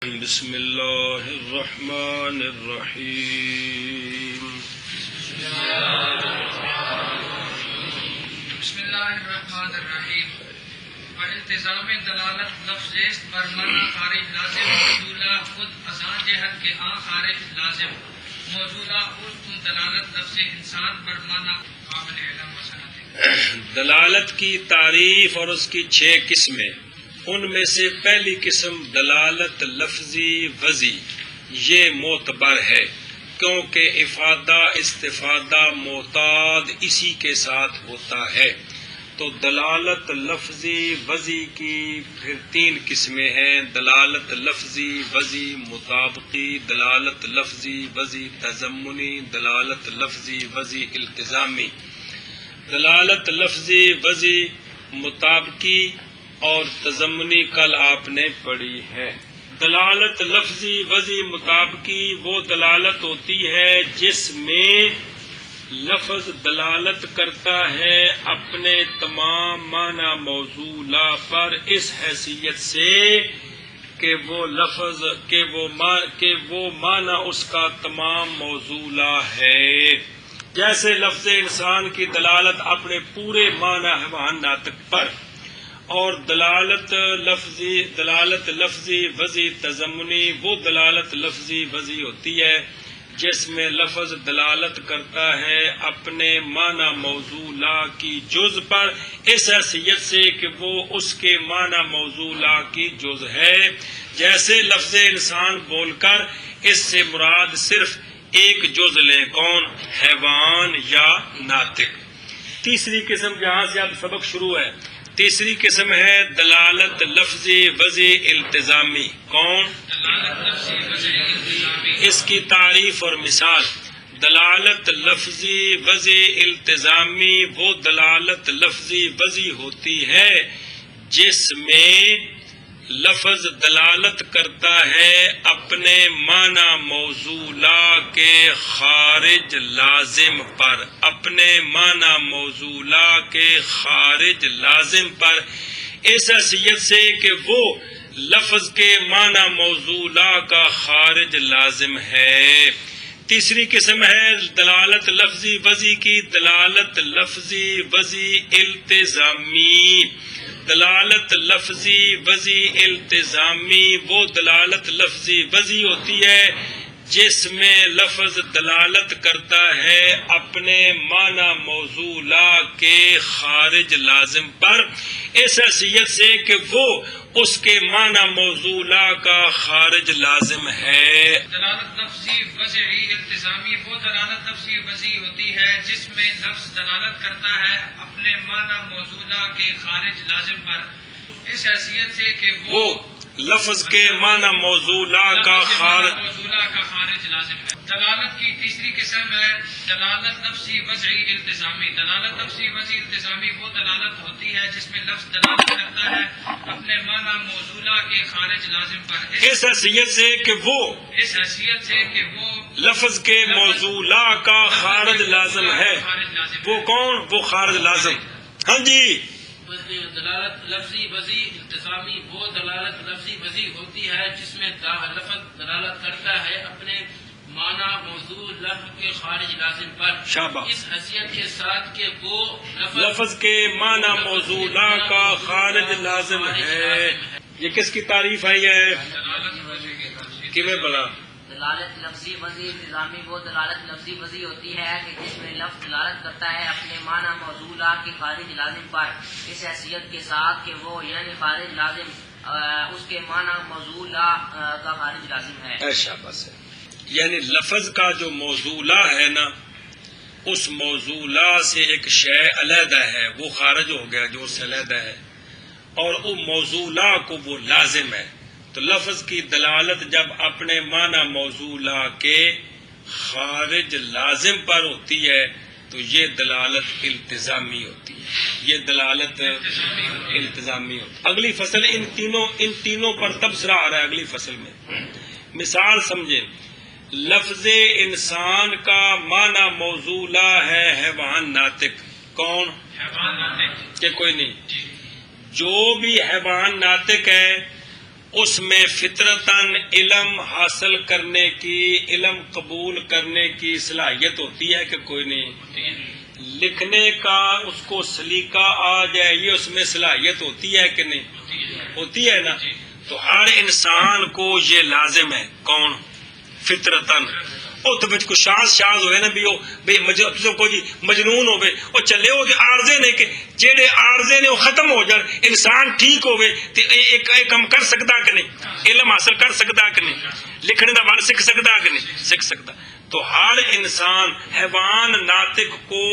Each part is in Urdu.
بسم اللہ الرحمن الرحیم بسم اللہ الرحمن الرحیم والتزام دلالت لفظ است بر معنی خارج لازم موضوع خود ازاں جہت کے آن خارج لازم موضوع اس دلالت لفظ انسان بر معنی قابل علم و صنعت۔ دلالت کی تعریف اور اس کی 6 قسمیں۔ ان میں سے پہلی قسم دلالت لفظی وضعی، یہ معتبر ہے کیونکہ افادہ استفادہ معتاد اسی کے ساتھ ہوتا ہے۔ تو دلالت لفظی وضعی کی پھر 3 قسمیں ہیں: دلالت لفظی وضعی مطابقی، دلالت لفظی وضعی تضمنی، دلالت لفظی وضعی التزامی۔ دلالت لفظی وضعی مطابقی اور تضمنی کل آپ نے پڑھی ہے۔ دلالت لفظی وضعی مطابقی وہ دلالت ہوتی ہے جس میں لفظ دلالت کرتا ہے اپنے تمام معنی موصولہ پر اس حیثیت سے کہ وہ لفظ کہ وہ معنی اس کا تمام موصولہ ہے۔ جیسے لفظ انسان کی دلالت اپنے پورے معنی حیوان ناطق پر، اور دلالت لفظی وضعی تضمنی وہ دلالت لفظی وضعی ہوتی ہے جس میں لفظ دلالت کرتا ہے اپنے معنی موصولہ کی جز پر اس حیثیت سے کہ وہ اس کے معنی موصولہ کی جز ہے۔ جیسے لفظ انسان بول کر اس سے مراد صرف ایک جز لیں، کون؟ حیوان یا ناطق۔ تیسری قسم جہاں سے اب سبق شروع ہے، تیسری قسم ہے دلالت لفظی وضعی التزامی۔ کون؟ دلالت لفظی وضعی التزامی۔ اس کی تعریف اور مثال: دلالت لفظی وضعی التزامی وہ دلالت لفظی وضعی ہوتی ہے جس میں لفظ دلالت کرتا ہے اپنے معنی موصولہ کے خارج لازم پر، اپنے معنی موصولہ کے خارج لازم پر اس حیثیت سے کہ وہ لفظ کے معنی موصولہ کا خارج لازم ہے۔ تیسری قسم ہے دلالت لفظی وضعی کی دلالت لفظی وضعی التزامی۔ دلالت لفظی وضعی التزامی وہ دلالت لفظی وضعی ہوتی ہے جس میں لفظ دلالت کرتا ہے اپنے معنی موصولہ کے خارج لازم پر اس حیثیت سے کہ وہ اس کے معنی موصولہ کا خارج لازم ہے۔ دلالت لفظی وضعی التزامی وہ دلالت لفظی وضعی ہوتی ہے جس میں لفظ دلالت کرتا ہے اپنے معنی موصولہ کے خارج لازم پر اس حیثیت سے کہ وہ لفظ کے معنی موصولہ کا خارج لازم ہے۔ دلالت کی تیسری قسم ہے دلالت لفظی وضعی التزامی۔ دلالت لفظی وضعی التزامی وہ دلالت ہوتی ہے جس میں لفظ دلالت کرتا ہے اپنے معنی موصولہ کے خارج لازم پر اس حیثیت سے کہ وہ لفظ کے موصولہ کا خارج لازم ہے۔ وہ کون؟ وہ خارج لازم۔ ہاں جی۔ دلالت لفظی وضعی التزامی وہ دلالت لفظی وضعی ہوتی ہے جس میں لفظ دلالت کرتا ہے اپنے معنی موضوع لفظ کے خارج لازم پر شاباش۔ اس حیثیت کے ساتھ کہ وہ لفظ کے معنی موصولہ کا خارج لازم ہے۔ یہ کس کی تعریف ہے؟ یہ کیویں بلا؟ دلالت لفظی وضعی التزامی وہ دلالت لفظی وضعی ہوتی ہے کہ جس میں لفظ دلالت کرتا ہے اپنے معنی موصولہ کے خارج لازم پر اس حیثیت کے ساتھ کہ وہ یعنی خارج لازم اس کے معنی موصولہ کا خارج لازم ہے۔ شاباش۔ یعنی لفظ کا جو موصولہ ہے نا، اس موصولہ سے ایک شے علیحدہ ہے، وہ خارج ہو گیا جو اس سے علیحدہ ہے، اور وہ موصولہ کو وہ لازم ہے۔ تو لفظ کی دلالت جب اپنے معنی موصولہ کے خارج لازم پر ہوتی ہے تو یہ دلالت التزامی ہوتی ہے، یہ دلالت التزامی ہوتی ہے۔ اگلی فصل ان تینوں پر تبصرہ آ رہا ہے اگلی فصل میں۔ مثال سمجھیں، لفظ انسان کا معنی موصولہ ہے حیوان ناطق۔ کون؟ حیوان ناطق۔ کہ کوئی نہیں، جو بھی حیوان ناطق ہے اس میں فطرتاً علم حاصل کرنے کی، علم قبول کرنے کی صلاحیت ہوتی ہے کہ کوئی نہیں؟ لکھنے کا اس کو سلیقہ آ جائے، یہ اس میں صلاحیت ہوتی ہے کہ نہیں؟ ہوتی ہے نا؟ تو ہر انسان کو یہ لازم ہے، کون؟ فطرتاً۔ او تو کچھ شاذ ہوئے نا بھی کو جی مجنون ہوئے او چلے ہو عارضے نے کہ جیڑے عارضے نے وہ ختم ہو جان، انسان ٹھیک ہوئے تو ایک کم کر سکتا کہ نہیں؟ علم حاصل کر سکتا کہ نہیں؟ لکھنے دا ون سکھ سکتا کہ نہیں؟ سکھ سکتا۔ تو ہر انسان، حیوان ناطق کو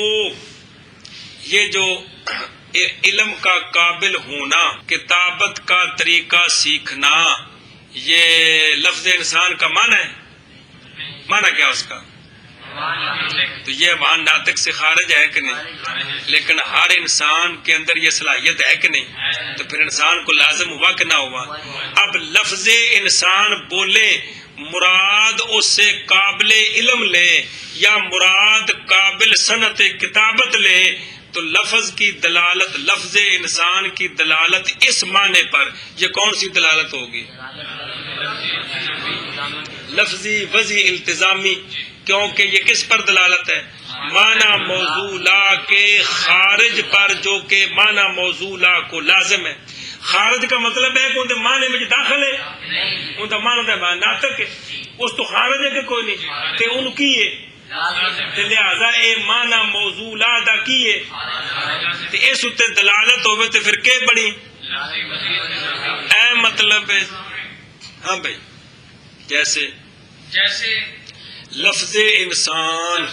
یہ جو علم کا قابل ہونا، کتابت کا طریقہ سیکھنا، یہ لفظ انسان کا معنی ہے؟ معنی کیا اس کا؟ تو یہ حیوان ناطق سے خارج ہے کہ نہیں؟ لیکن ہر انسان کے اندر یہ صلاحیت ہے کہ نہیں؟ تو پھر انسان کو لازم ہوا کہ نہ ہوا؟ اب لفظ انسان بولے، مراد اس سے قابل علم لے یا مراد قابل صنعت کتابت لے، تو لفظ کی دلالت، لفظ انسان کی دلالت اس معنی پر، یہ کون سی دلالت ہوگی؟ لفظی، وضعی، التزامی۔ کیونکہ یہ کس پر دلالت ہے؟ معنی موضوع لا کے خارج پر، جو کہ معنی موضوع لا کو لازم ہے۔ خارج کا مطلب ہے کہ ان معنی میں داخل ہے، ان کا معنی ہے ناطق ہے، اس تو خارج ہے کہ کوئی نہیں، تے ان کی ہے، لہذا اے معنی موضوع لا دا کی ہے، تے اس تے دلالت ہوئے تے پھر کہ بڑی اے مطلب ہے۔ ہاں بھائی، جیسے لفظ انسان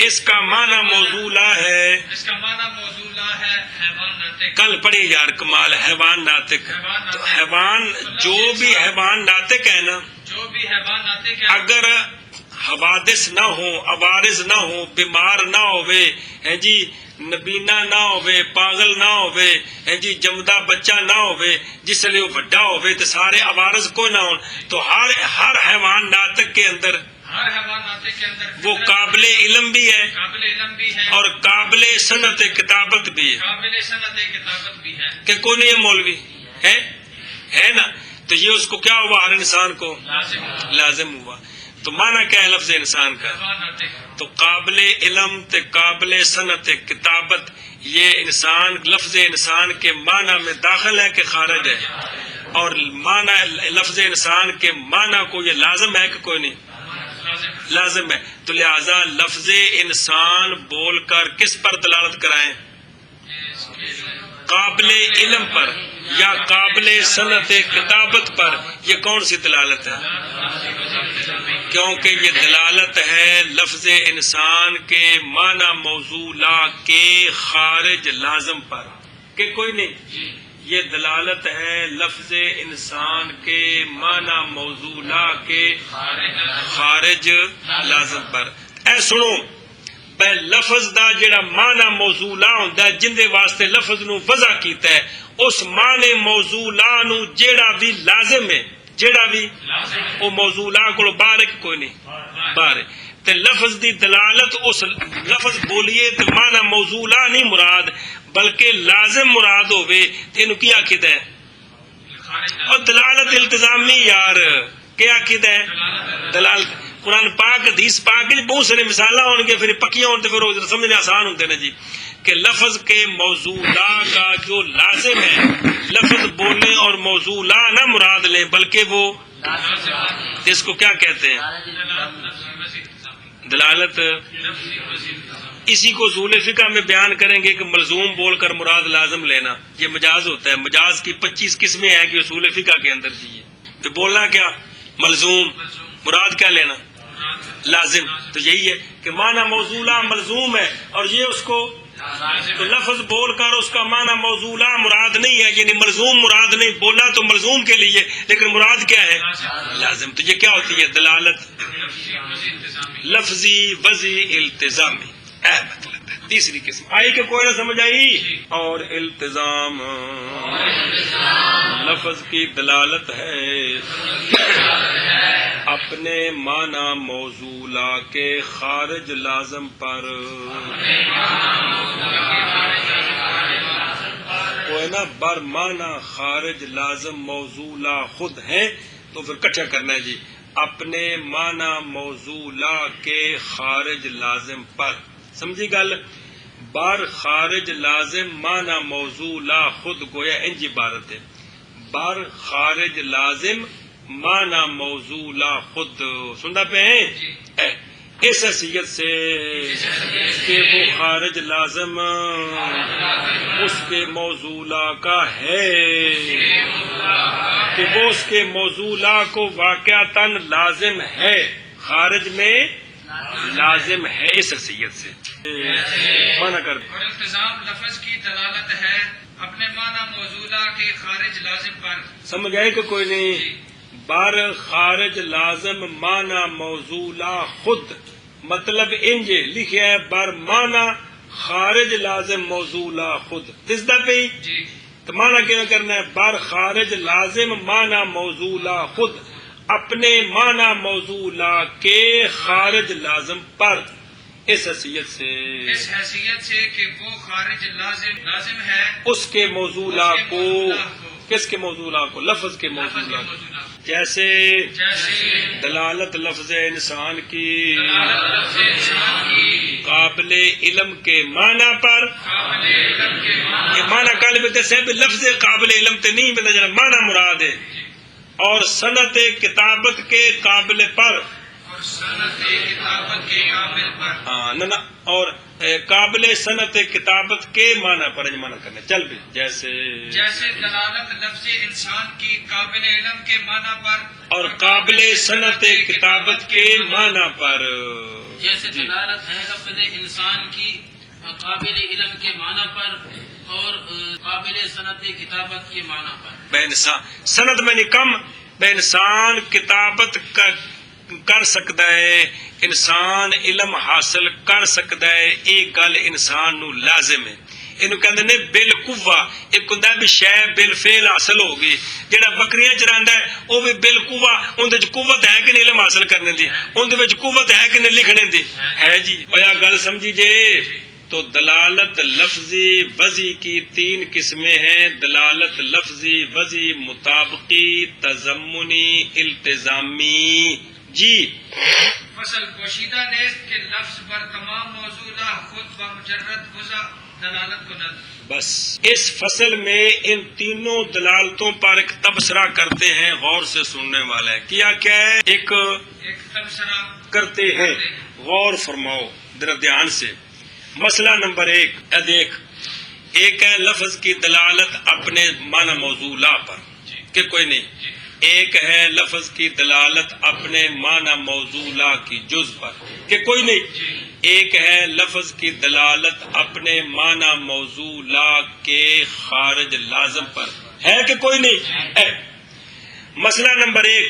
اس کا معنی موضوع لا ہے، اس کا معنی موضوع لا ہے حیوان ناطق۔ کل پڑھی یار کمال، حیوان ناطق۔ تو حیوان جو بھی حیوان ناطق ہے نا، جو بھی حیوان ناطق ہے، اگر حوادث نہ ہو، عوارض نہ ہو، بیمار نہ ہوئے، ہے جی نبینا نہ ہوئے، پاگل نہ ہوئے، ہے جی جمدہ بچہ نہ ہوئے، جس لئے وہ بڑا ہوئے تو سارے عوارض کو نہ ہو، تو ہر حیوان ناطق کے اندر ہر حیوان ناطق کے اندر وہ قابل علم بھی ہے، قابل علم بھی ہے اور قابل صنعت کتابت بھی ہے، قابل صنعت کتابت بھی ہے، کہ کوئی نہیں مولوی ہے نا؟ تو یہ اس کو کیا ہوا؟ ہر انسان کو لازم ہوا۔ تو معنی کیا ہے لفظ انسان کا؟ حیوان ناطق۔ تو قابل علم تے قابل صنعت کتابت، یہ انسان، لفظ انسان کے معنی میں داخل ہے کہ خارج ہے؟ اور معنی لفظ انسان کے معنی کو یہ لازم ہے کہ کوئی نہیں؟ لازم ہے۔ تو لہذا لفظ انسان بول کر کس پر دلالت کرائیں؟ قابل علم پر یا قابل صنعت کتابت پر؟ یہ کون سی دلالت ہے؟ کیونکہ یہ دلالت ہے لفظ انسان کے معنی موضوع لا کے خارج لازم پر، کہ کوئی نہیں؟ یہ دلالت ہے لفظ انسان کے معنی موضوع لا کے خارج لازم پر۔ اے سنو، بے لفظ دا جڑا معنی موضوع لا ہوندا ہے، جن دے واسطے لفظ نو وضع کیتا ہے، اس معنی موضوع لا نو جڑا بھی لازم ہے، جڑا بھی وہ موضوع لا کو باہر کوئی نہیں، باہر تے لفظ دی دلالت، اس لفظ بولیے تے معنی موضوع لا نہیں مراد بلکہ لازم مراد ہوئے، تینو کی عقید ہے؟ اور دلالت التزامی یار، کیا عقید ہے؟ دلالت قرآن پاک، حدیث پاک بہت سارے مثالیں ہوں گے، پھر پکیاں ہوں پھر سمجھنے آسان ہوتے ہیں جی، کہ لفظ کے موضوع لا کا جو لازم ہے، لفظ بولنے اور موضوع لا نہ مراد لیں بلکہ وہ اس کو کیا کہتے ہیں؟ دلالت۔ اسی کو اصول فقہ میں بیان کریں گے کہ ملزوم بول کر مراد لازم لینا، یہ مجاز ہوتا ہے۔ مجاز کی 25 قسمیں ہیں کہ اصول فقہ کے اندر جی، تو بولنا کیا؟ ملزوم، مراد کیا لینا؟ لازم۔ تو یہی ہے کہ معنی موضوع لا ملزوم ہے، اور یہ اس کو تو لفظ بول کر اس کا معنی موضوع لا مراد نہیں ہے، یعنی ملزوم مراد نہیں، بولا تو ملزوم کے لیے لیکن مراد کیا ہے؟ لازم۔ تو یہ کیا ہوتی ہے؟ دلالت لفظی، وضعی، التزامی۔ مطلب ہے تیسری قسم آئی کہ کوئی نہ سمجھ آئی؟ اور التزام لفظ کی دلالت ہے اپنے معنی موضوع لا کے خارج لازم پر۔ وہ ہے نا برمانہ خارج لازم موضوع خود ہیں، تو پھر کٹھا کرنا ہے جی اپنے معنی موضوع کے خارج لازم پر. سمجھی گل؟ بر خارج لازم معنی موضوع خود گویا انج عبارت ہے، بر خارج لازم معنی موضوع خود. سننا پہ ہیں اس حیثیت سے کہ وہ خارج لازم اس کے موضوع کا ہے، کہ وہ اس کے موضوع کو واقعتاً لازم ہے، خارج میں لازم ہے. اس حیثیت سے مانا کر. اور التزام لفظ کی دلالت ہے اپنے معنی موضوع کے خارج لازم پر. سمجھ آئے کہ کوئی نہیں؟ بر خارج لازم معنی موضوع خود، مطلب انج لکھا ہے بر معنی خارج لازم موضوع خود. دستا پہ جی تو معنی کیا کرنا ہے؟ بر خارج لازم معنی موضوع خود، اپنے معنی موضوع کے خارج لازم پر. اس حیثیت سے کہ وہ خارج لازم ہے اس کے موضوع کو، کس کے موضوع کو؟ لفظ کے موضوع کو. جیسے دلالت لفظ انسان کی قابل علم کے معنی پر، یہ معنی کل میں دسے بھی لفظ قابل علم تے نہیں پتا جنا معنی مراد ہے، اور صنعت کتابت کے قابل پر، ہاں نہ اور قابل صنعت کتابت کے معنی پر معنی کرنے. چل بھی جیسے دلالت لفظ انسان کی قابل علم کے معنی پر اور قابل صنعت کتابت کے معنی پر. جیسے دلالت ہے لفظ انسان کی قابل علم کے معنی پر اور قابل صنعت کتابت کے معنی پر. بے انسان صنعت میں نہیں کم، بے انسان کتابت کر سکتا ہے، انسان علم حاصل کر سکتا ہے، ایک گل انسان نو لازم ہے. اینو کہندے نے بالقوہ. ایک ہوندا بھی شے بالفعل حاصل ہو گئی، جڑا بکریاں چراندا ہے او بھی بالقوہ، اون دے قوت ہے کہ نہیں علم حاصل کرنے دی، اون دے وچ قوت ہے کہ نہیں لکھنے دی ہے جی. اویا گل سمجھی جے. تو دلالت لفظی وضعی کی 3 قسمیں ہیں: دلالت لفظی وضعی، مطابقی، تضمنی، التزامی. جی فصل پوشیدہ نیست کہ لفظ پر تمام موضوع خود و مجرد وضع دلالت کو نظر. بس اس فصل میں ان تینوں دلالتوں پر ایک تبصرہ کرتے ہیں، غور سے سننے والا ہے. کیا ہے؟ ایک تبصرہ کرتے ہیں، غور فرماؤ ذرا دھیان سے. مسئلہ نمبر 1 دیکھ، ایک ہے لفظ کی دلالت اپنے معنی موضوع پر، کہ کوئی نہیں. ایک ہے لفظ کی دلالت اپنے معنی موضوع کی جز پر، کہ کوئی نہیں. ایک ہے لفظ کی دلالت اپنے معنی موضوع کے خارج لازم پر، ہے کہ کوئی نہیں؟ مسئلہ نمبر 1،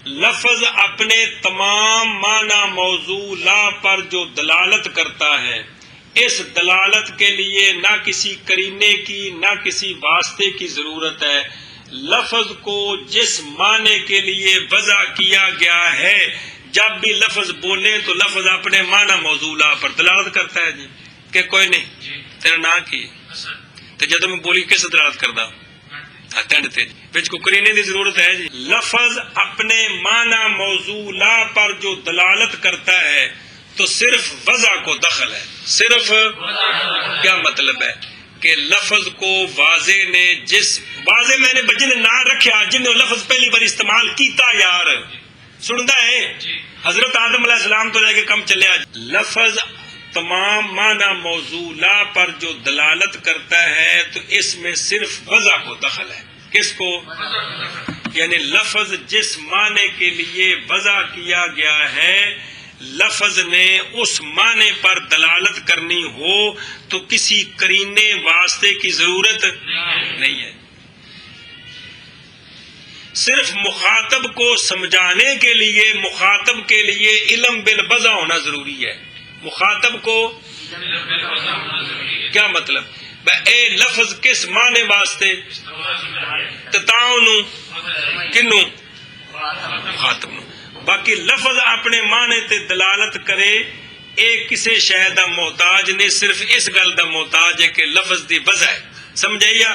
لفظ اپنے تمام معنی موضوع پر جو دلالت کرتا ہے، اس دلالت کے لیے نہ کسی قرینے کی نہ کسی واسطے کی ضرورت ہے. لفظ کو جس معنی کے لیے وضع کیا گیا ہے، جب بھی لفظ بولے تو لفظ اپنے معنی موضوع پر دلالت کرتا ہے جی، کہ کوئی نہیں. تیرا نا کی تو جب میں بولی کس دلالت کردا بچ کو قرینے کی ضرورت ہے جی. لفظ اپنے معنی موضوع پر جو دلالت کرتا ہے تو صرف وضع کو دخل ہے. صرف کیا مطلب ہے؟ کہ لفظ کو واضح نے جس واضح میں نے جن نہ رکھیا، جن نے لفظ پہلی بار استعمال کیتا، یار سنتا ہے حضرت آدم علیہ السلام تو لے کے کم چلے. لفظ تمام معنی موضوع پر جو دلالت کرتا ہے تو اس میں صرف وضع کو دخل ہے. کس کو؟ یعنی لفظ جس معنی کے لیے وضع کیا گیا ہے، لفظ نے اس معنی پر دلالت کرنی ہو تو کسی قرینے واسطے کی ضرورت نہیں ہے. صرف مخاطب کو سمجھانے کے لیے، مخاطب کے لیے علم بالوضع ہونا ضروری ہے. مخاطب کو کیا مطلب؟ اے لفظ کس معنی واسطے؟ تتاؤنو کنو؟ مخاطب نو. باقی لفظ اپنے معنی تے دلالت کرے، ایک کسی شے دا محتاج نہیں، صرف اس گل دا محتاج ہے کہ لفظ دی وضع ہے. سمجھائیے.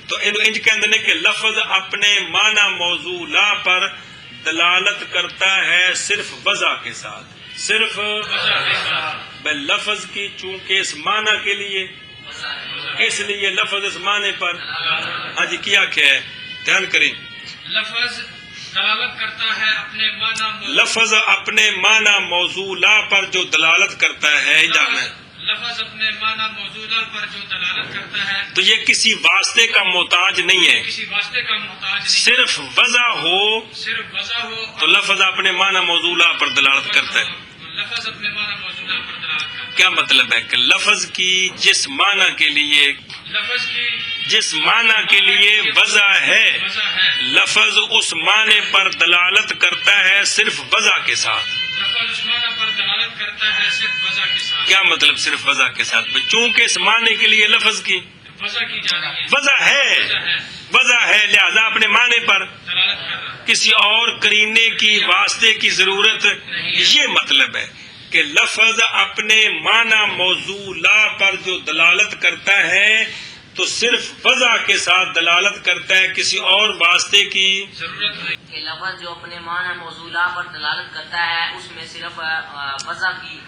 تو انج کہندے نے کہ لفظ اپنے معنی موضوع لا پر دلالت کرتا ہے صرف وضع کے ساتھ، صرف لفظ کی، چونکہ اس معنی کے لیے، اس لیے لفظ اس معنی پر. ہاں جی کیا ہے، دھیان کریں. لفظ دلالت کرتا ہے اپنے معنی لفظ اپنے معنی موضوع پر جو دلالت کرتا ہے، لفظ اپنے معنی موضوع پر جو دلالت کرتا ہے تو یہ کسی واسطے کا محتاج نہیں ہے، کسی واسطے کا محتاج نہیں، صرف وضع ہو صرف وضع ہو تو لفظ اپنے معنی موضوع پر دلالت کرتا ہے. لفظ اپنے معنی موضوع پر دلالت کرتا ہے. کیا مطلب ہے کہ لفظ کی جس معنی کے لیے، لفظ کی جس معنی کے لیے وضع ہے، وضع ہے، لفظ اس معنی پر دلالت کرتا ہے صرف وضع کے ساتھ. لفظ اس معنی پر دلالت کرتا ہے صرف وضع کے ساتھ. کیا مطلب صرف وضع کے ساتھ؟ چونکہ اس معنی کے لیے لفظ کی وضع کی جا رہی ہے، وضع ہے، وضع ہے، وضع ہے، لہذا اپنے معنی پر دلالت کر رہا ہے. کسی اور قرینے کی، واسطے کی ضرورت. یہ مطلب ہے کہ لفظ اپنے معنی موضوع لا پر جو دلالت کرتا ہے تو صرف وضع کے ساتھ دلالت کرتا ہے، کسی اور واسطے کی ضرورت نہیں. کہ لفظ جو اپنے معنی موضوع پر دلالت کرتا ہے اس میں صرف وضع کی،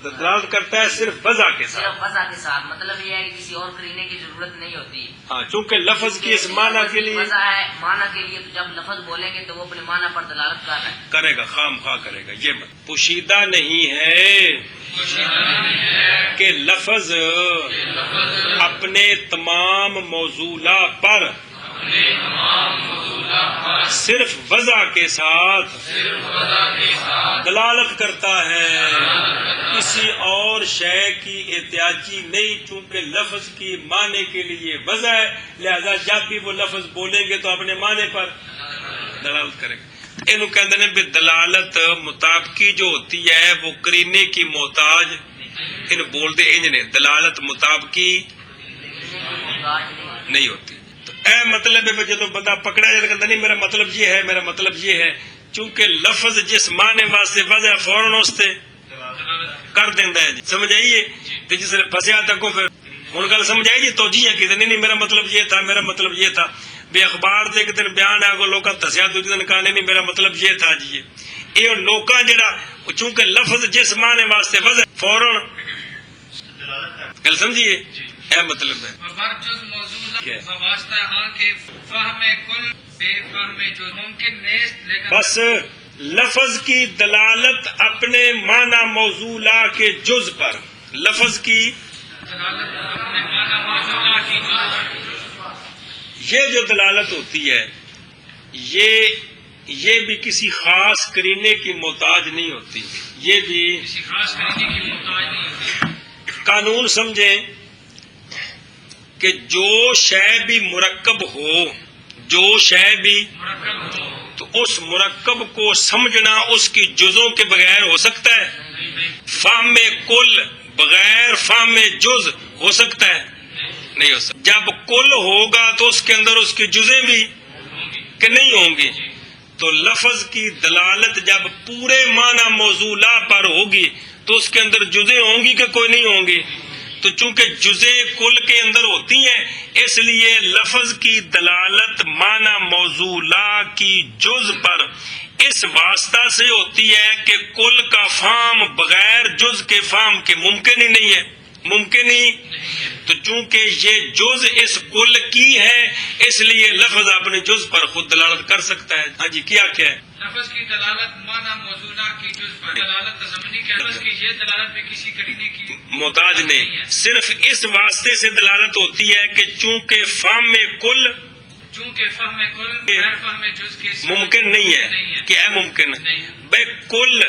دلالت کرتا ہے صرف وضع کے ساتھ. صرف وضع کے ساتھ. مطلب یہ ہے کہ کسی اور قرینے کی ضرورت نہیں ہوتی. ہاں، چونکہ لفظ کی اس معنی کے لیے وضع ہے معنی کے لیے، تو جب لفظ بولیں گے تو وہ اپنے معنی پر دلالت کر رہا ہے. کرے گا، خام خواہ کرے گا. یہ پوشیدہ نہیں ہے کہ لفظ اپنے تمام موضوع پر صرف وضع کے ساتھ دلالت کرتا ہے، کسی اور شے کی احتیاجی نہیں. چونکہ لفظ کی معنی کے لیے وضع ہے، لہذا جب بھی وہ لفظ بولیں گے تو اپنے معنی پر دلالت کریں گے. اینو کہندے نے بھی دلالت مطابقی جو ہوتی ہے وہ قرینے کی محتاج. ان بول دے انج نے دلالت مطابقی نہیں ہوتی. تو اے مطلب ہے جب بندہ پکڑا جائے کہتا نہیں میرا مطلب یہ ہے، میرا مطلب یہ ہے، چونکہ لفظ جس معنی واسطے وضع فوراً اس تے کر دینا ہے. جی سمجھ آئیے؟ تو جس نے پھنسیا تک پھر ہوں گل سمجھ آئی جی. تو جی ہے نہیں میرا مطلب یہ تھا، میرا مطلب یہ تھا. بے اخبار سے ایک دن بیان ہے لوگ دسیا، دوسرے دن کہا نہیں میرا مطلب یہ تھا. جی یہ لوکاں جڑا چونکہ لفظ جس معنی واسطے وضع فوراً گل سمجھیے، اے مطلب ہے. برجز موضوع واسطہ ہاں کہ فہم کل بے فہم جو ممکن نیست، لیکن بس لفظ کی دلالت اپنے معنی موضوع کے جز پر، لفظ کی دلالت اپنے معنی موضوع کی یہ جو دلالت ہوتی ہے یہ بھی کسی خاص قرینے کی محتاج نہیں ہوتی. یہ بھی کسی خاص طریقے کی محتاج نہیں ہوتی. قانون سمجھیں کہ جو شے بھی مرکب ہو، جو شے بھی مرکب ہو تو اس مرکب کو سمجھنا اس کی جزوں کے بغیر ہو سکتا ہے؟ فہم کل بغیر فہم جز ہو سکتا ہے؟ نہیں ہو سکتا. جب کل ہوگا تو اس کے اندر اس کی جزیں بھی کہ نہیں ہوں گی. تو لفظ کی دلالت جب پورے معنی موضوع پر ہوگی تو اس کے اندر جزیں ہوں گی کہ کوئی نہیں ہوں گی. تو چونکہ جزیں کل کے اندر ہوتی ہیں اس لیے لفظ کی دلالت معنی موضوع کی جز پر اس واسطہ سے ہوتی ہے کہ کل کا فہم بغیر جز کے فہم کے ممکن ہی نہیں ہے، ممکن ہی. تو چونکہ یہ جز اس کل کی ہے اس لیے لفظ اپنے جز پر خود دلالت کر سکتا ہے. ہاں جی کیا ہے؟ لفظ کی دلالت معنی موضوع کی جز پر دلالت ضمنی کے لفظ کی یہ دلالت بھی کسی قرینے کی محتاج نہیں، صرف اس واسطے سے دلالت ہوتی ہے کہ چونکہ فہم کل چونکہ فہم کل غیر فہم جز کے ممکن نہیں ہے کہ ہے ممکن بھائی کل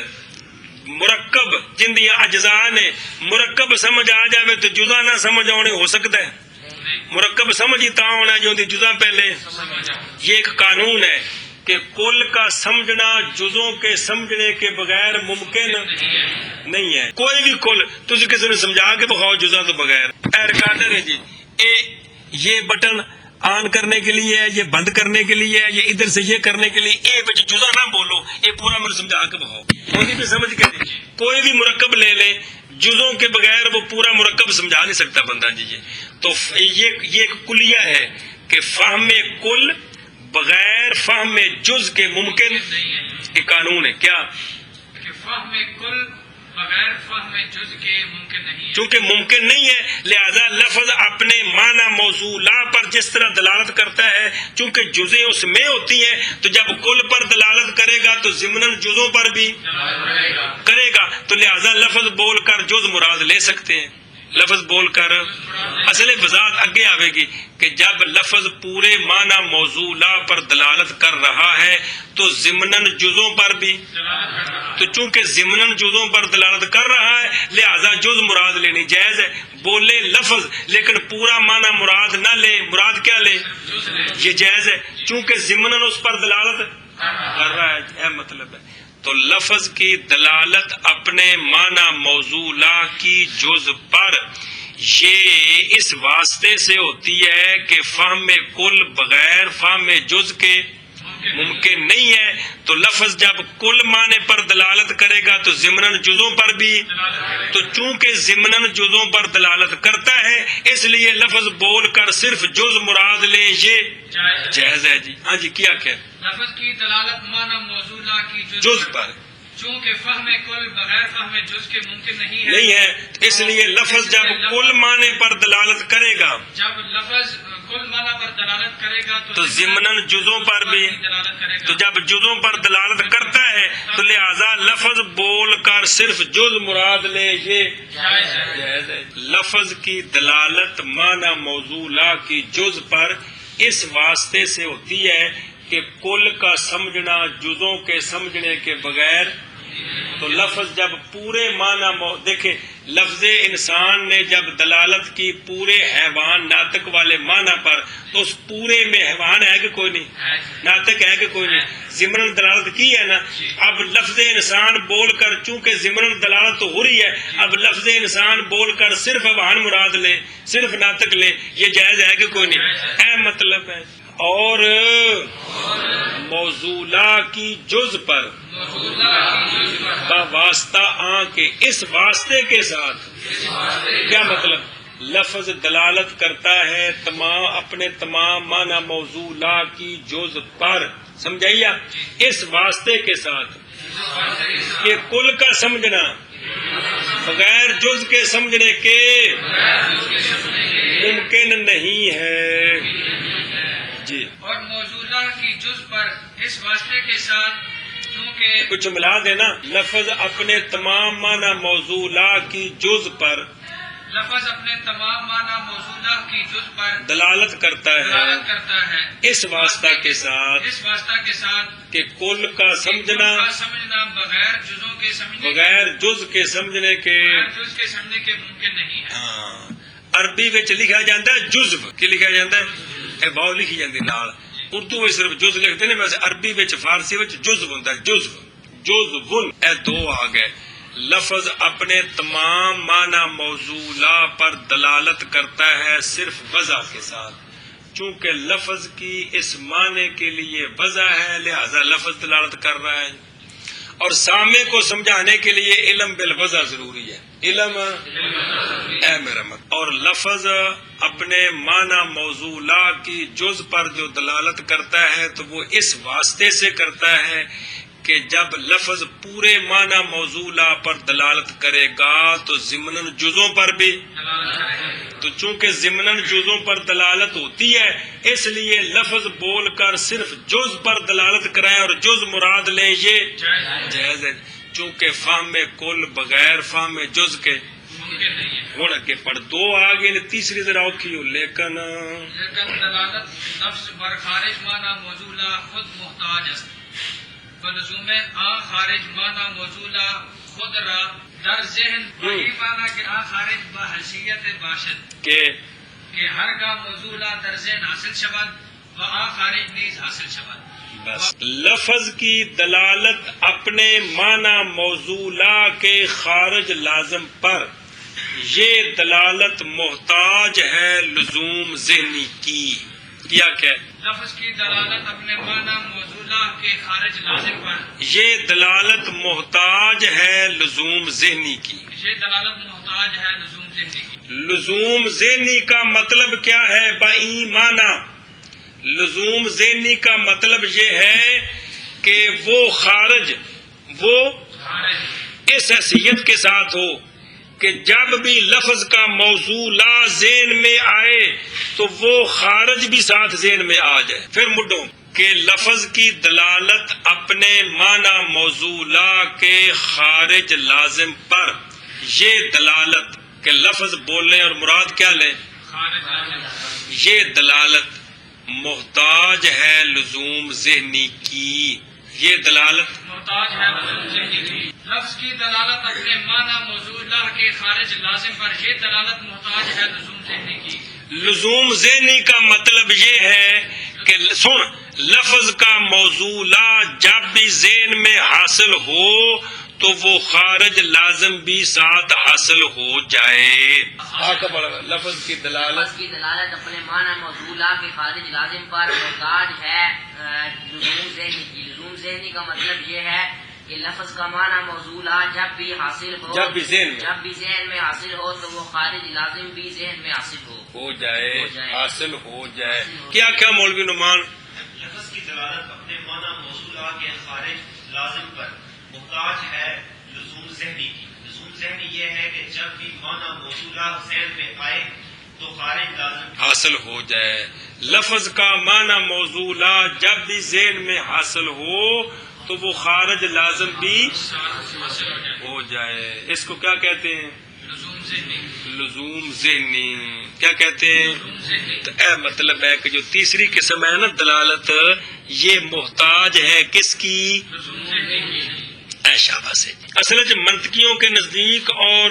مرکب جن دیا اجزاء نے مرکب سمجھ آ جاوے تو جزا نہ سمجھ آنے ہو سکتا ہے. مرکب سمجھ ہی تا ہونا جو دی جزا پہلے. یہ ایک قانون ہے کہ کل کا سمجھنا جزوں کے سمجھنے کے بغیر ممکن نہیں ہے. کوئی بھی کل تجھے کسی نے سمجھا کے بخواؤ جزا تو بغیر. ریکارڈر ہے جی یہ بٹن آن کرنے کے لیے ہے، یہ بند کرنے کے لیے ہے، یہ ادھر سے یہ کرنے کے لیے. اے بچ جزا نہ بولو، یہ پورا مجھے سمجھا کے بخاؤ. ہوگی تو سمجھ کے کوئی بھی مرکب لے لے جزوں کے بغیر وہ پورا مرکب سمجھا نہیں سکتا بندہ جی. تو یہ ایک کلیہ ہے کہ فہم کل بغیر فہم جز کے ممکن ایک قانون ہے. کیا کہ فہم کل بغیر فہم جز کے ممکن نہیں ہے. چونکہ ممکن نہیں ہے لہذا لفظ اپنے معنی موضوع لا پر جس طرح دلالت کرتا ہے چونکہ جزیں اس میں ہوتی ہیں تو جب کل پر دلالت کرے گا تو ضمناً جزوں پر بھی کرے گا تو لہذا لفظ بول کر جز مراد لے سکتے ہیں. لفظ بول کر اصل وضاحت اگے آئے گی کہ جب لفظ پورے معنی موضوع لا پر دلالت کر رہا ہے تو ضمناً جزوں پر بھی تو چونکہ ضمناً جزوں پر دلالت کر رہا ہے لہذا جز مراد لینی جائز ہے. بولے لفظ لیکن پورا معنی مراد نہ لے مراد کیا لے یہ جائز ہے چونکہ ضمناً اس پر دلالت کر رہا ہے. یہ مطلب ہے تو لفظ کی دلالت اپنے معنی موضوع لا کی جز پر یہ اس واسطے سے ہوتی ہے کہ فہم کل بغیر فہم جز کے ممکن نہیں ہے. تو لفظ جب کل معنی پر دلالت کرے گا تو ضمناً جزوں پر بھی تو چونکہ ضمناً جزوں پر دلالت کرتا ہے اس لیے لفظ بول کر صرف جز مراد لیں یہ جائز ہے. جی ہاں جی کیا لفظ کی دلالت معنی موضوع لا کی جز پر چونکہ فہم کل بغیر فہم جز کے ممکن نہیں ہے اس لیے لفظ جب کل معنی پر دلالت کرے گا جب لفظ کل معنی پر دلالت کرے گا تو ضمناً جزوں پر بھی تو جب جزوں پر دلالت کرتا ہے تو لہذا لفظ بول کر صرف جز مراد لے یہ جائز ہے. لفظ کی دلالت معنی موضوع لا کی جز پر اس واسطے سے ہوتی ہے کہ کل کا سمجھنا جزوں کے سمجھنے کے بغیر تو لفظ جب پورے معنی دیکھیں لفظ انسان نے جب دلالت کی پورے حیوان ناطق والے معنی پر تو اس پورے میں حیوان ہے کہ کوئی نہیں ناطق ہے کہ کوئی نہیں ضمناً دلالت کی ہے نا. اب لفظ انسان بول کر چونکہ ضمناً دلالت تو ہو رہی ہے اب لفظ انسان بول کر صرف حیوان مراد لے صرف ناطق لے یہ جائز ہے کہ کوئی نہیں اے مطلب ہے. اور موضوع کی جز پر واسطہ کے اس واسطے کے ساتھ کیا مطلب لفظ دلالت کرتا ہے تمام اپنے تمام معنی موضوع لا کی جز پر سمجھائیے اس واسطے کے ساتھ کہ کل کا سمجھنا بغیر جز کے سمجھنے کے ممکن نہیں ہے. جی اور موضوع کی جز پر اس واسطے کے ساتھ کیونکہ کچھ ملا دینا لفظ اپنے تمام معنی موضوع لا کی جز پر لفظ اپنے تمام معنی موضوع کی جز پر دلالت کرتا ہے اس واسطہ کے ساتھ کہ کل کا سمجھنا بغیر جزوں کے سمجھنے بغیر جز کے سمجھنے کے ممکن نہیں ہے. ہاں عربی وچ لکھا جاتا ہے جزو کی لکھا جاتا ہے اے باؤ لکھی جاتی نال اردو وچ صرف جز لکھتے ہیں ویسے عربی وچ فارسی وچ جزو ہوندا ہے جزو اے دو آ گئے. لفظ اپنے تمام معنی موضوع لا پر دلالت کرتا ہے صرف وضع کے ساتھ چونکہ لفظ کی اس معنی کے لیے وضع ہے لہذا لفظ دلالت کر رہا ہے. اور سامع کو سمجھانے کے لیے علم بالوضع ضروری ہے علم اے میرا مت اور لفظ اپنے معنی موضوع لا کی جز پر جو دلالت کرتا ہے تو وہ اس واسطے سے کرتا ہے کہ جب لفظ پورے معنی موضوع لا پر دلالت کرے گا تو ضمناً جزوں پر بھی تو چونکہ ضمناً جزوں پر دلالت ہوتی ہے اس لیے لفظ بول کر صرف جز پر دلالت کرائے اور جز مراد لیں یہ جائز ہے چونکہ فہم کل بغیر فہم جز کے ہوں اگے پڑھ دو آگے تیسری ذرا اوکھی ہو لیکن دلالت نفس بر خارج معنی موضوع لا خود محتاج است بلزوم آ خارج معنی موضوع لا خود را در ذہن وہی معنی کہ آ خارج بحیثیت باشد کہ ہرگاہ موضوع لا در ذہن حاصل شود و آ خارج نیز حاصل شود. بس لفظ کی دلالت اپنے معنی موضوع لا کے خارج لازم پر یہ دلالت محتاج ہے لزوم ذہنی کی کیا کیا ہے؟ لفظ کی دلالت اپنے معنی موضوعہ کے خارج لازم پر، یہ دلالت محتاج ہے لزوم ذہنی کی. یہ دلالت محتاج ہے لزوم ذہنی کی. لزوم ذہنی کا مطلب کیا ہے؟ بایمانہ. لزوم ذہنی کا مطلب یہ ہے کہ وہ خارج وہ خارج اس حیثیت کے ساتھ ہو کہ جب بھی لفظ کا موضوع لا ذہن میں آئے تو وہ خارج بھی ساتھ ذہن میں آ جائے. پھر مڈوں کہ لفظ کی دلالت اپنے معنی موضوع لا کے خارج لازم پر، یہ دلالت کہ لفظ بولیں اور مراد کیا لیں، خارج لازم، یہ دلالت محتاج ہے لزوم ذہنی کی. یہ دلالت محتاج ہے لزوم ذہنی کی. لفظ کی دلالت اپنے معنی موضوعہ کے خارج لازم پر، یہ دلالت محتاج ہے لزوم ذہنی کی. لزوم ذہنی کا مطلب یہ ہے کہ سن، لفظ کا موضوع لا جب بھی ذہن میں حاصل ہو تو وہ خارج لازم بھی ساتھ حاصل ہو جائے. لفظ کی دلالت لفظ کی دلالت اپنے معنی موضوعہ کے خارج لازم پر محتاج ہے لزوم ذہنی کی. لزوم ذہنی کا مطلب یہ ہے کہ لفظ کا معنی موضوعہ جب بھی حاصل ہو، جب بھی ذہن میں حاصل ہو تو وہ خارج لازم بھی ذہن میں حاصل ہو جائے، حاصل ہو جائے. کیا کیا مولوی نعمان؟ لفظ کی دلالت اپنے معنی موضوعہ کے خارج لازم پر محتاج ہے لزوم ذہنی کی. لزوم ذہنی یہ ہے کہ جب بھی معنی موضوعہ ذہن میں آئے تو خارج لازم حاصل ہو جائے. لفظ کا معنی موضوع لا جب بھی ذہن میں حاصل ہو تو وہ خارج لازم بھی ہو جائے. اس کو کیا کہتے ہیں؟ لزوم ذہنی. لزوم ذہنی. کیا کہتے ہیں؟ تو اے مطلب ہے کہ جو تیسری قسم ہے نا دلالت، یہ محتاج ہے کس کی؟ لزوم ذہنی کی. اے شاباش ہے. اصل منطقیوں کے نزدیک اور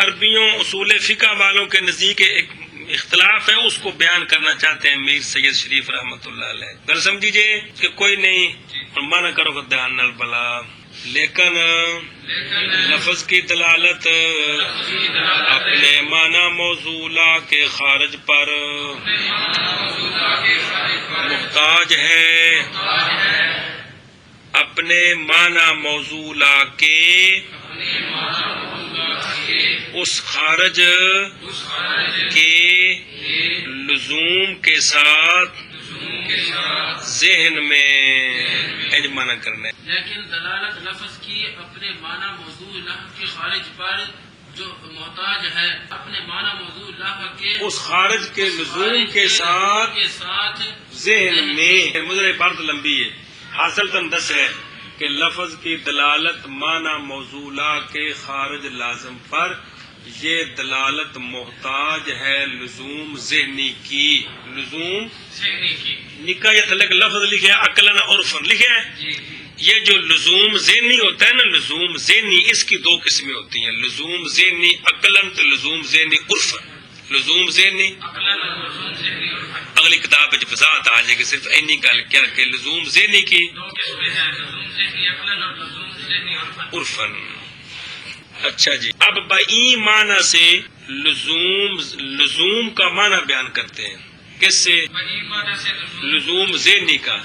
عربیوں اصول فقہ والوں کے نزدیک ایک اختلاف ہے، اس کو بیان کرنا چاہتے ہیں میر سید شریف رحمۃ اللہ علیہ. گل سمجھیجئے کہ کوئی نہیں اور مانا کرو گا دھیان نال بلا، لیکن لفظ کی دلالت اپنے معنی موضوعہ کے خارج پر محتاج ہے اپنے معنی موضوعہ کے اس خارج کے لزوم کے ساتھ ذہن میں اجمانا کرنا ہے. لیکن دلالت لفظ کی اپنے معنی موضوع لفظ کے خارج پر جو محتاج ہے اپنے معنی موضوع لفظ کے اس خارج کے لزوم کے ساتھ ذہن میں. مجھے عبارت لمبی ہے، حاصل تندس ہے کہ لفظ کی دلالت معنی موضوعہ کے خارج لازم پر، یہ دلالت محتاج ہے لزوم ذہنی کی. لزوم ذہنی کی. نکاح یہ تلک لفظ لکھے ہے عقلاً عرفاً لکھے ہے. یہ جو لزوم ذہنی ہوتا ہے نا، لزوم ذہنی، اس کی دو قسمیں ہوتی ہیں، لزوم ذہنی عقلاً تو لزوم ذہنی عرفاً. لزوم ذہنی اگلی کتاب میں وضاحت آ جائے گی، صرف اینی گل کیا کہ لزوم ذہنی کی دو قسمیں ہیں، لزوم ذہنی عقلاً اور لزوم ذہنی عرفاً. اچھا جی، اب بئی معنی سے لزوم کا معنی بیان کرتے ہیں. کس سے؟ معنی سے لزوم ذہنی کا.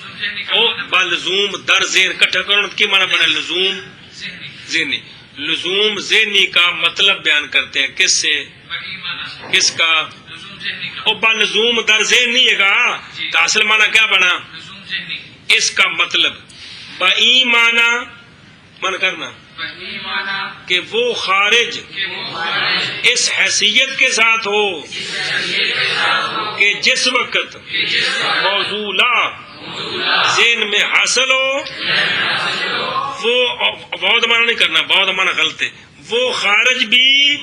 اور بلزوم در ذہن کٹھا کرو کی معنی بنا لزوم ذہنی. ذہنی. لزوم ذہنی کا مطلب بیان کرتے ہیں کس سے؟ کس کا؟ لزوم ذہنی کا. اور بلزوم در ذہن نہیں ہے گا تو اصل معنی کیا بنا؟ لزوم ذہنی. اس کا مطلب بئی معنی من کرنا کہ وہ خارج اس حیثیت کے ساتھ ہو کہ جس وقت موضوع ذہن میں حاصل ہو، وہ بہت معنی نہیں کرنا، بہت معنی غلط ہے، وہ خارج بھی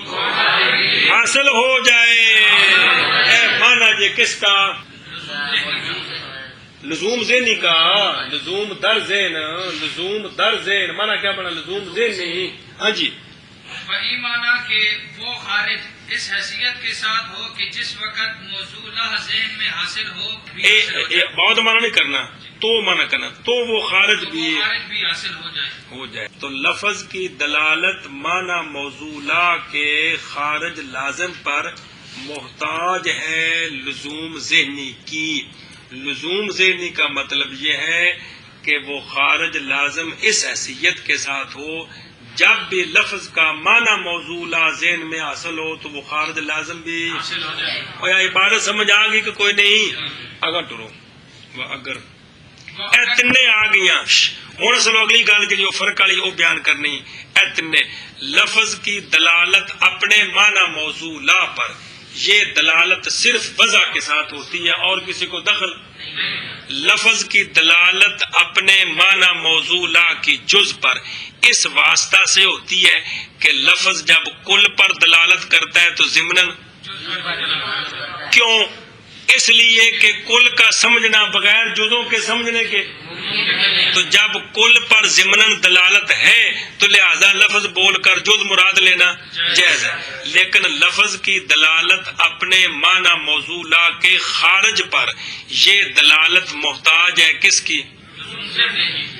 حاصل ہو جائے. اے مانا جی کس کا؟ لزوم ذہنی کا. لزوم در ذہن، لزوم در ذہن مانا کیا بنا؟ لزوم ذہن نہیں. ہاں جی، وہی معنی کہ وہ خارج اس حیثیت کے ساتھ ہو کہ جس وقت موضوعہ ذہن میں حاصل ہو، بہت معنی نہیں کرنا، تو معنی کرنا، تو وہ خارج بھی حاصل ہو جائے. تو لفظ کی دلالت معنی موضوعہ کے خارج لازم پر محتاج ہے لزوم ذہنی کی. لزوم ذہنی کا مطلب یہ ہے کہ وہ خارج لازم اس حیثیت کے ساتھ ہو جب بھی لفظ کا معنی موضوع ذہن میں حاصل ہو تو وہ خارج لازم بھی حاصل ہو جائے. اور عبارت سمجھ آ گئی کہ کوئی نہیں. اگر ٹرو اگر اتنے آ گیا ہوں سب اگلی گل جی فرق والی وہ بیان کرنی. اتنے لفظ کی دلالت اپنے معنی موضوع لا پر یہ دلالت صرف وضع کے ساتھ ہوتی ہے اور کسی کو دخل. لفظ کی دلالت اپنے معنی موضوع لا کی جز پر اس واسطہ سے ہوتی ہے کہ لفظ جب کل پر دلالت کرتا ہے تو ضمناً کیوں؟ اس لیے کہ کل کا سمجھنا بغیر جزوں کے سمجھنے کے. تو جب کل پر ضمناً دلالت ہے تو لہذا لفظ بول کر جز مراد لینا جائز ہے. لیکن لفظ کی دلالت اپنے معنی موضوع لا کے خارج پر یہ دلالت محتاج ہے کس کی؟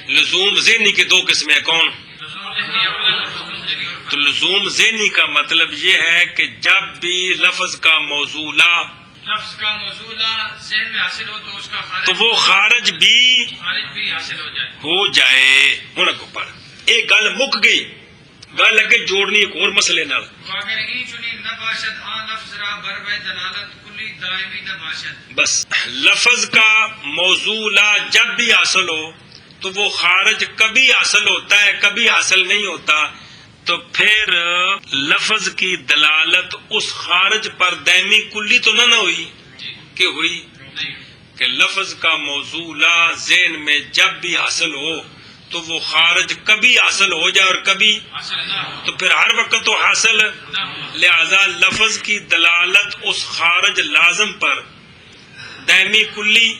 لزوم ذہنی کی. دو قسمیں کون؟ تو لزوم ذہنی کا مطلب یہ ہے کہ جب بھی لفظ کا موضوع لا لفظ کا موضوع ذہن میں حاصل ہو تو اس کا خارج تو وہ خارج بھی حاصل ہو جائے. ہو جائے. ہوں کو پڑھ ایک گل مک گئی گل اگے جوڑنی ایک اور مسئلے نال. واگر ای چنی نہ باشد آن لفظ را بر دلالت کلی دائمی نہ باشد. بس لفظ کا موضوع لا جب بھی حاصل ہو تو وہ خارج کبھی حاصل ہوتا ہے کبھی حاصل نہیں ہوتا. تو پھر لفظ کی دلالت اس خارج پر دائمی کلی تو نہ ہوئی کہ ہوئی کہ لفظ کا موضوع لا ذہن میں جب بھی حاصل ہو تو وہ خارج کبھی حاصل ہو جائے اور کبھی تو پھر ہر وقت تو حاصل. لہذا لفظ کی دلالت اس خارج لازم پر دائمی کلی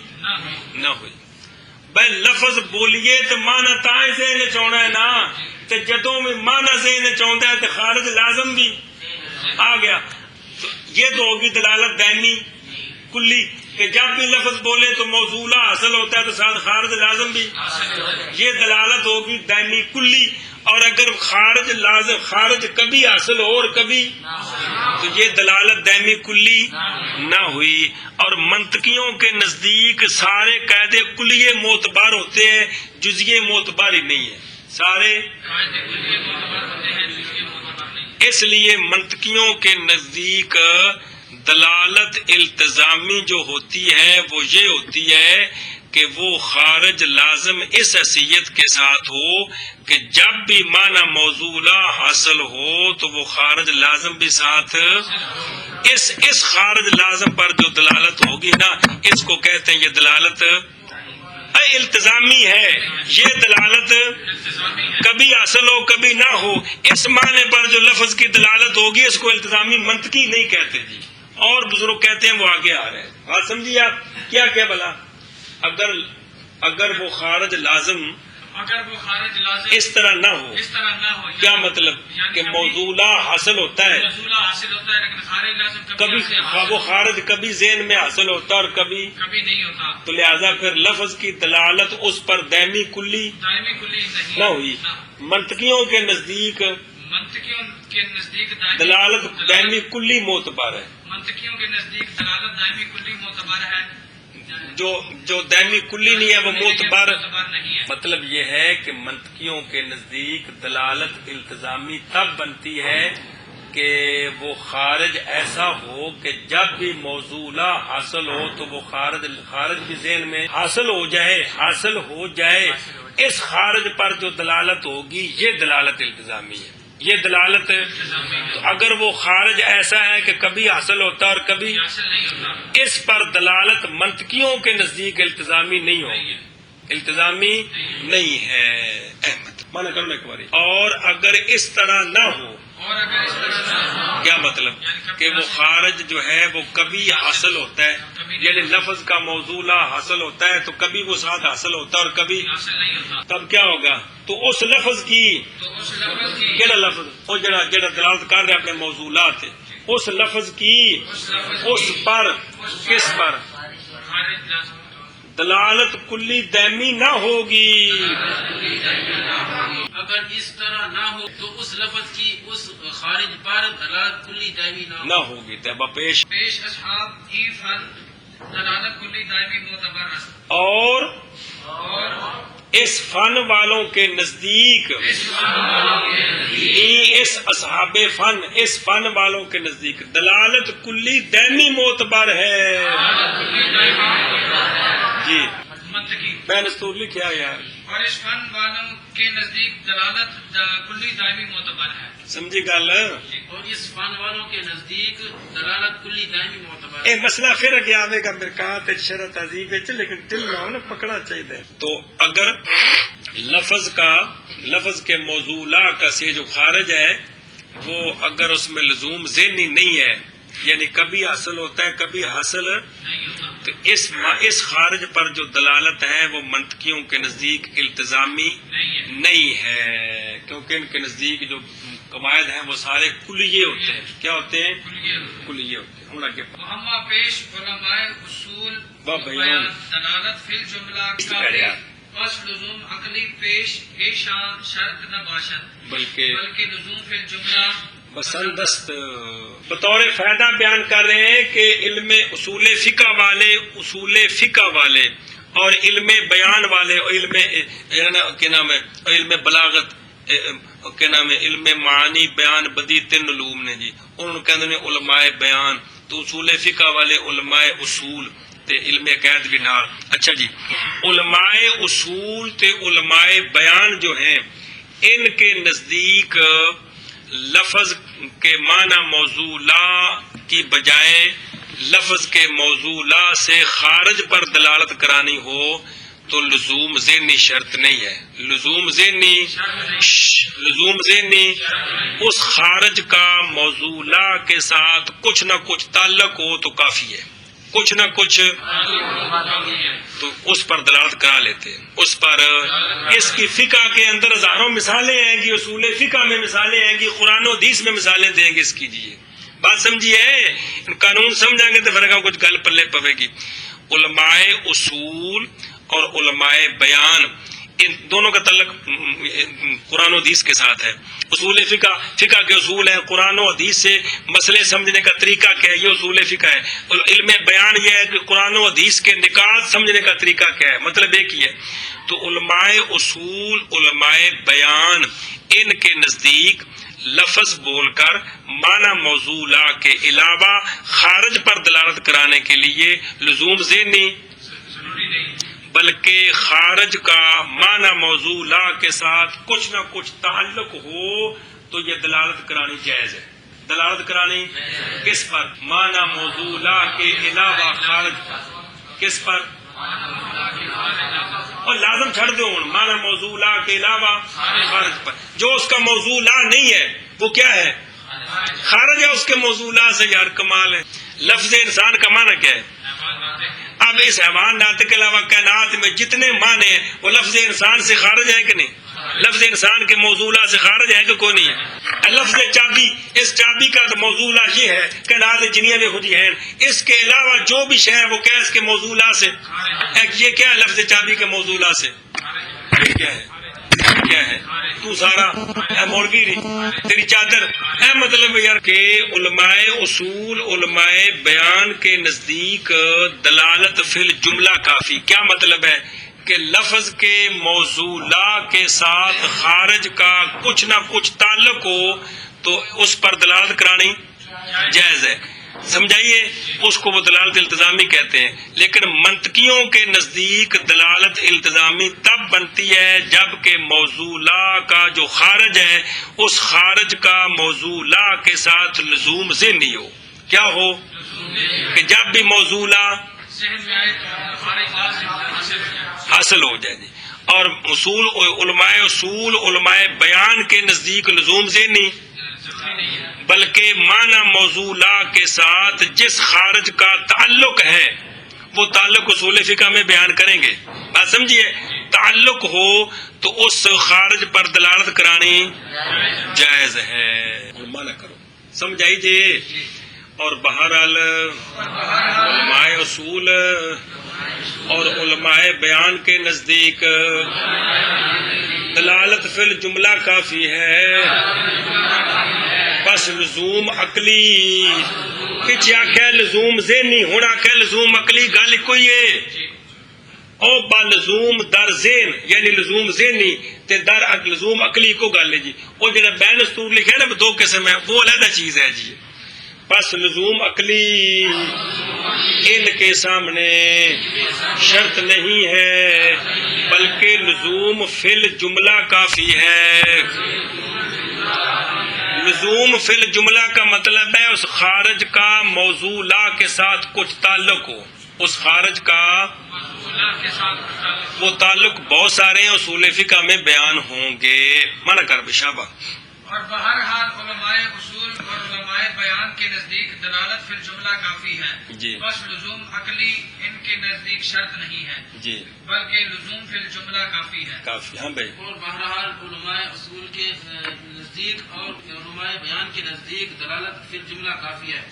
نہ ہوئی. بھائی لفظ بولیے تو معنی تائیں ذہن چاہنا ہے نا. تو جدوں میں معنی ذہن چاہتا ہے تو خارج لازم بھی آ گیا. تو یہ تو ہوگی دلالت دائمی کلی کہ جب بھی لفظ بولے تو موصولہ حاصل ہوتا ہے تو ساتھ خارج لازم بھی. یہ دلالت ہوگی دائمی کلی. اور اگر خارج لازم خارج کبھی حاصل ہو اور کبھی تو یہ دلالت دائمی کلی نہ ہوئی. اور منطقیوں کے نزدیک سارے قاعدے کلیے معتبر ہوتے ہیں جزئیے معتبر ہی نہیں ہے. سارے اس لیے منطقیوں کے نزدیک دلالت التزامی جو ہوتی ہے وہ یہ ہوتی ہے کہ وہ خارج لازم اس حیثیت کے ساتھ ہو کہ جب بھی معنی موضوع حاصل ہو تو وہ خارج لازم بھی ساتھ. اس خارج لازم پر جو دلالت ہوگی نا اس کو کہتے ہیں یہ دلالت التزامی ہے. یہ دلالت کبھی حاصل ہو کبھی نہ ہو اس معنی پر جو لفظ کی دلالت ہوگی اس کو التزامی منطقی نہیں کہتے جی. اور بزرگ کہتے ہیں وہ آگے آ رہے ہیں. بات سمجھیے آپ کیا کیا بلا. اگر وہ خارج لازم اس طرح نہ ہو کیا مطلب کہ موضوع حاصل ہوتا ہے کبھی وہ خارج کبھی ذہن میں حاصل ہوتا اور کبھی نہیں ہوتا تو لہذا پھر لفظ کی دلالت اس پر دائمی کلی نہ ہوئی. منطقیوں کے نزدیک دلالت دائمی کلی معتبر ہے. منطقیوں کے نزدیک دلالت دائمی کلی معتبر ہے. جو دائمی کلی نہیں ہے وہ معتبر نہیں ہے. مطلب یہ ہے کہ منطقیوں کے نزدیک دلالت التزامی تب بنتی ہے کہ وہ خارج ایسا ہو کہ جب بھی موضوع حاصل ہو تو وہ خارج بھی ذہن میں حاصل ہو جائے. اس خارج پر جو دلالت ہوگی یہ دلالت التزامی ہے. یہ دلالت تو اگر وہ خارج ایسا ہے کہ کبھی حاصل ہوتا اور کبھی اس پر دلالت منطقیوں کے نزدیک التزامی نہیں ہوگی التزامی نہیں ہے. احمد مانا کرنا ایک باری. اور اگر اس طرح نہ ہو کیا مطلب کہ وہ خارج جو ہے وہ کبھی حاصل ہوتا ہے یعنی لفظ کا موضوع حاصل ہوتا ہے تو کبھی وہ ساتھ حاصل ہوتا ہے اور کبھی تب کیا ہوگا تو اس لفظ کی کیڑا لفظ وہ جڑا دلالت کر رہے اپنے موضوعات اس لفظ کی اس پر کس پر دلالت کلی دائمی نہ ہوگی. اگر اس طرح نہ ہو تو اس لفظ کی اس خارج پر دلالت کلی دائمی نہ ہوگی تبا پیش پیش اصحاب ای فن دلالت کلی دائمی معتبر است اور اس فن والوں کے نزدیک اس اصحاب فن اس فن والوں کے نزدیک دلالت کلی دائمی معتبر ہے. جی منطقی میں نے تو لکھا یار اور اس فن والوں کے نزدیک دلالت کلی دائمی معتبر ہے. سمجھی گل. اور اس فن والوں کے نزدیک دلالت کلی دائمی معتبر ہے. ایک مسئلہ پھر اگے آئے گا مرکات شرح تہذیب لیکن دل نہ پکڑا چاہیے. تو اگر لفظ کے موضوع لا کا سے جو خارج ہے وہ اگر اس میں لزوم ذہنی نہیں ہے یعنی کبھی حاصل ہوتا ہے کبھی حاصل تو اس خارج پر جو دلالت ہے وہ منطقیوں کے نزدیک التزامی نہیں ہے کیونکہ ان کے نزدیک جو قواعد ہیں وہ سارے کلیے ہوتے ہیں. کیا ہوتے ہیں؟ کلیے ہوتے ہیں. محمد پیش علماء اصول بیان دلالت فی الجملہ پس لزوم عقلی پیش ایشان شرط نہ باشد بلکہ لزوم فی الجملہ بسندست. بطور فائدہ بیان کر رہے ہیں کہ علم اصول فقہ والے اور علم بیان والے اور علم بلاغت کے نام ہے علم معانی بیان بدی تین علوم نے جی انہوں نے کہتے ہیں علماء بیان تو اصول فقہ والے علماء اصول تے علم عقائد بھی نال. اچھا جی علماء اصول تے علماء بیان جو ہیں ان کے نزدیک لفظ کے معنی موضوع لا کی بجائے لفظ کے موضوع لا سے خارج پر دلالت کرانی ہو تو لزوم ذہنی شرط نہیں ہے. لزوم ذہنی اس خارج کا موضوع لا کے ساتھ کچھ نہ کچھ تعلق ہو تو کافی ہے. کچھ نہ کچھ تو اس پر دلالت کرا لیتے ہیں. اس پر اس کی فقہ کے اندر ہزاروں مثالیں ہیں گی اصول فقہ میں مثالیں ہیں گی قرآن و حدیث میں مثالیں دیں گے. اس کیجیے بات سمجھیے قانون سمجھیں گے تو پھر کچھ گل پلے پوے گی. علماء اصول اور علماء بیان ان دونوں کا تعلق قرآن و حدیث کے ساتھ ہے. اصول فقہ کے اصول ہیں قرآن و حدیث سے مسئلے سمجھنے کا طریقہ کیا ہے یہ اصول فقہ ہے. علم بیان یہ ہے کہ قرآن و حدیث کے نکات سمجھنے کا طریقہ کیا ہے مطلب ایک ہی ہے. تو علماء اصول علماء بیان ان کے نزدیک لفظ بول کر معنی موضوع لا کے علاوہ خارج پر دلالت کرانے کے لیے لزوم ذہنی بلکہ خارج کا معنی موضوع لا کے ساتھ کچھ نہ کچھ تعلق ہو تو یہ دلالت کرانی جائز ہے. دلالت کرانی کس پر؟ معنی موضوع لا کے علاوہ خارج کس پر؟ اور لازم چھڑ دو معنی موضوع لا کے علاوہ خارج پر. جو اس کا موضوع لا نہیں ہے وہ کیا ہے؟ خارج ہے اس کے موضوع لا سے. یار کمال ہے. لفظ انسان کا معنی کیا ہے؟ اب اس حیوانات کے علاوہ کائنات میں جتنے معنی ہیں وہ لفظ انسان سے خارج ہے کہ نہیں؟ لفظ انسان کے موضوع سے خارج ہے کہ کوئی نہیں ہے؟ لفظ چابی اس چابی کا موضوع یہ ہے کائنات جنیاں بھی خود ہی ہیں. اس کے علاوہ جو بھی شے ہے وہ کیا اس کے موضوع سے یہ کیا ہے لفظ چابی کے موضوع سے کیا ہے تو سارا مولوی تیری چادر مطلب یار کہ علماء اصول علماء بیان کے نزدیک دلالت فی الجملہ کافی. کیا مطلب ہے کہ لفظ کے موضوع لا کے ساتھ خارج کا کچھ نہ کچھ تعلق ہو تو اس پر دلالت کرانی جائز ہے. سمجھائیے اس کو وہ دلالت التزامی کہتے ہیں. لیکن منطقیوں کے نزدیک دلالت التزامی تب بنتی ہے جب کہ موضوع لا کا جو خارج ہے اس خارج کا موضوع لا کے ساتھ لزوم ذہنی ہو. کیا ہو کہ جب بھی موضوع لا حاصل ہو جائے جی. اور اصول علماء بیان کے نزدیک لزوم ذہنی بلکہ معنی موضوع لا کے ساتھ جس خارج کا تعلق ہے وہ تعلق اصول فقہ میں بیان کریں گے. بات سمجھیے تعلق ہو تو اس خارج پر دلالت کرانی جائز ہے. مانا کرو سمجھائی جی. اور بہرحال علماء اصول اور علماء بیان کے نزدیک دلالت فی الجملہ کافی ہے، بس لزوم عقلی کہ آخیا لزوم ذہنی، ہوں آخیا لزوم عقلی، گل کوئی ہے او با لزوم در ذہن یعنی لزوم ذہنی تے در لزوم عقلی کو گل ہے جی. وہ جڑا بین اسطور لکھا ہے نا دو قسم ہے، وہ علیحدہ چیز ہے جی. بس لزوم عقلی ان کے سامنے شرط نہیں ہے بلکہ لزوم فی الجملہ کافی ہے. لزوم فی الجملہ کا مطلب ہے اس خارج کا موضوع لا کے ساتھ کچھ تعلق ہو. اس خارج کا وہ تعلق بہت سارے ہیں، اصول فقہ میں بیان ہوں گے. منع کر بشابہ. اور بہرحال علماء اصول اور علماء بیان کے نزدیک دلالت فی الجملہ کافی ہے جی. بس لزوم عقلی ان کے نزدیک شرط نہیں ہے جی بلکہ لزوم فی الجملہ کافی ہے. کافی. ہاں بھائی. اور بہرحال علماء اصول کے نزدیک اور علماء بیان کے نزدیک دلالت فی الجملہ کافی ہے.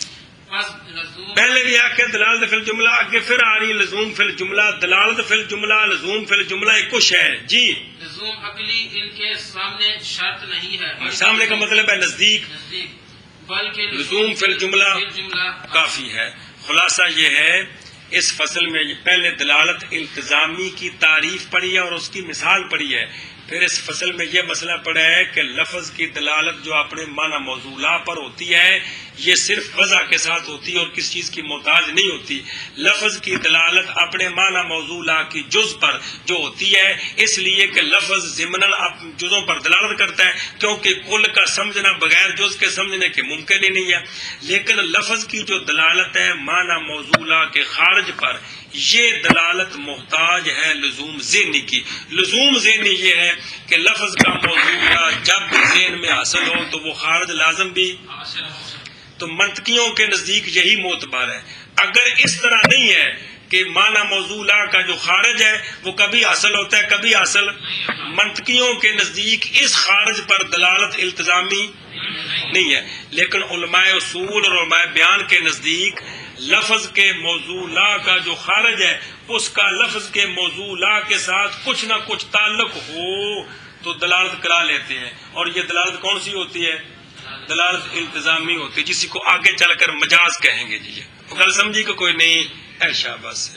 پہلے بھی آخر دلالت فی الجملہ، آگے پھر آ رہی لزوم فی الجملہ. دلالت فی الجملہ لزوم فی الجملہ ایک کچھ ہے جی. لزوم عقلی ان کے سامنے شرط نہیں ہے، سامنے کا مطلب ہے نزدیک، بلکہ لزوم فی الجملہ کافی ہے. خلاصہ یہ ہے اس فصل میں پہلے دلالت التزامی کی تعریف پڑھی ہے اور اس کی مثال پڑھی ہے. پھر اس فصل میں یہ مسئلہ پڑا ہے کہ لفظ کی دلالت جو اپنے معنی موضوع پر ہوتی ہے یہ صرف وضع کے ساتھ ہوتی ہے اور کسی چیز کی محتاج نہیں ہوتی. لفظ کی دلالت اپنے معنی موضوع کی جز پر جو ہوتی ہے، اس لیے کہ لفظ ضمناً جزوں پر دلالت کرتا ہے کیونکہ کل کا سمجھنا بغیر جز کے سمجھنے کے ممکن ہی نہیں ہے. لیکن لفظ کی جو دلالت ہے معنی موضوع کے خارج پر، یہ دلالت محتاج ہے لزوم ذہنی کی. لزوم ذہنی یہ ہے کہ لفظ کا موضوع جب بھی ذہن میں حاصل ہو تو وہ خارج لازم بھی. تو منطقیوں کے نزدیک یہی معتبر ہے. اگر اس طرح نہیں ہے کہ معنی موضوع کا جو خارج ہے وہ کبھی حاصل ہوتا ہے کبھی حاصل، منطقیوں کے نزدیک اس خارج پر دلالت التزامی نہیں ہے. لیکن علماء اصول اور علماء بیان کے نزدیک لفظ کے موضوع کا جو خارج ہے اس کا لفظ کے موضوع کے ساتھ کچھ نہ کچھ تعلق ہو تو دلالت کرا لیتے ہیں. اور یہ دلالت کون سی ہوتی ہے؟ دلالت التزامی ہوتی ہے، جسی کو آگے چل کر مجاز کہیں گے. جی گل سمجھی کہ کوئی نہیں؟ ایشا بس.